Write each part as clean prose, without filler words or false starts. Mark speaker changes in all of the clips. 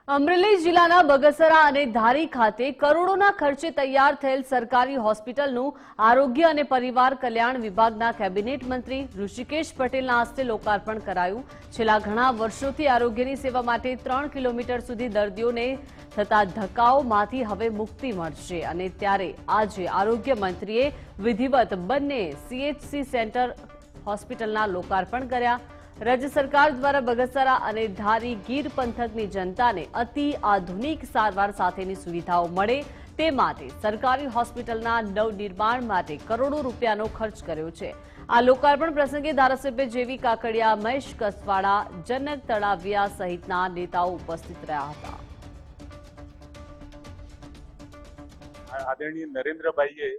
Speaker 1: અમરેલી જિલ્લાના બગસરા અને ધારી ખાતે કરોડોના ખર્ચે તૈયાર થયેલ સરકારી હોસ્પિટલનું આરોગ્ય અને પરિવાર કલ્યાણ વિભાગના કેબિનેટ મંત્રી ઋષિકેશ પટેલના હસ્તે લોકાર્પણ કરાયું। છેલ્લા ઘણા વર્ષોથી આરોગ્યની સેવા માટે 3 કિલોમીટર સુધી દર્દીઓને થતા ધક્કાઓમાંથી હવે મુક્તિ મળશે અને ત્યારે આજે આરોગ્ય મંત્રીએ વિધિવત બંને સીએચસી સેન્ટર હોસ્પિટલના લોકાર્પણ કર્યા। राज्य सरकार द्वारा बगसरा અને ધારી ગીર પંથકની જનતાને અતિ આધુનિક સારવાર સાથેની સુવિધાઓ મળે તે માટે સરકારી હોસ્પિટલના નવનિર્માણ માટે કરોડો રૂપિયાનો ખર્ચ કર્યો છે। આ લોકાર્પણ પ્રસંગે ધારાસભ્ય જેવી કાકડિયા, મહેશ કસવાડા, જનક તળાવિયા સહિતના નેતાઓ ઉપસ્થિત રહ્યા હતા।
Speaker 2: આદરણીય નરેન્દ્રભાઈએ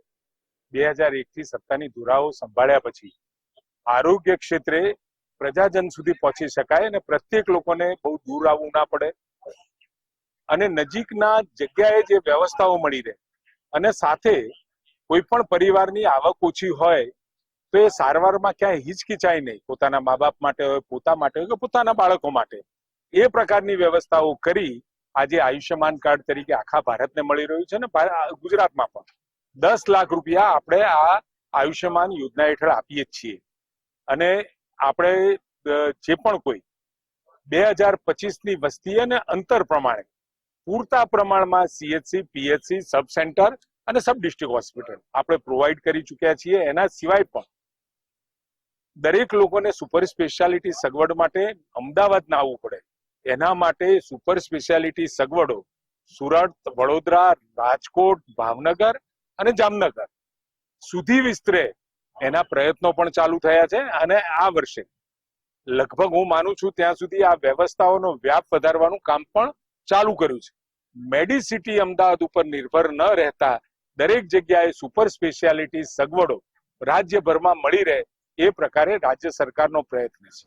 Speaker 2: 2001 થી સત્તાની ધુરાઓ સંભાળ્યા પછી આરોગ્ય ક્ષેત્રે પ્રજાજન સુધી પહોંચી શકાય અને પ્રત્યેક લોકોને બહુ દૂર આવવું ના પડે અને નજીકના જગ્યાએ જે વ્યવસ્થાઓ મળી રહે અને સાથે કોઈ પણ પરિવારની આવક ઓછી હોય તો એ સારવારમાં ક્યાંય હિચકિચાય નહીં, પોતાના મા બાપ માટે હોય, પોતા માટે હોય કે પોતાના બાળકો માટે, એ પ્રકારની વ્યવસ્થાઓ કરી આજે આયુષ્યમાન કાર્ડ તરીકે આખા ભારતને મળી રહ્યું છે અને ગુજરાતમાં પણ 10 લાખ રૂપિયા આપણે આ આયુષ્યમાન યોજના હેઠળ આપીએ જ છીએ અને આપણે જે પણ કોઈ 2025ની વસ્તી અને અંતર પ્રમાણે પૂરતા પ્રમાણમાં સીએચસી, પીએચસી, સબ સેન્ટર અને સબ ડિસ્ટ્રિક્ટ હોસ્પિટલ આપણે પ્રોવાઈડ કરી ચૂક્યા છીએ। એના સિવાય પણ દરેક લોકોને સુપર સ્પેશિયાલિટી સગવડ માટે અમદાવાદ ના આવવું પડે એના માટે સુપર સ્પેશિયાલિટી સગવડો સુરત, વડોદરા, રાજકોટ, ભાવનગર અને જામનગર સુધી વિસ્તરે એના પ્રયત્નો પણ ચાલુ થયા છે અને આ વર્ષે લગભગ હું માનું છું ત્યાં સુધી આ વ્યવસ્થાઓનો વ્યાપ વધારવાનું કામ પણ ચાલુ કર્યું છે। મેડિસિટી અમદાવાદ ઉપર નિર્ભર ન રહેતા દરેક જગ્યાએ સુપર સ્પેશિયાલિટી સગવડો રાજ્યભરમાં મળી રહે એ પ્રકારે રાજ્ય સરકારનો પ્રયત્ન છે।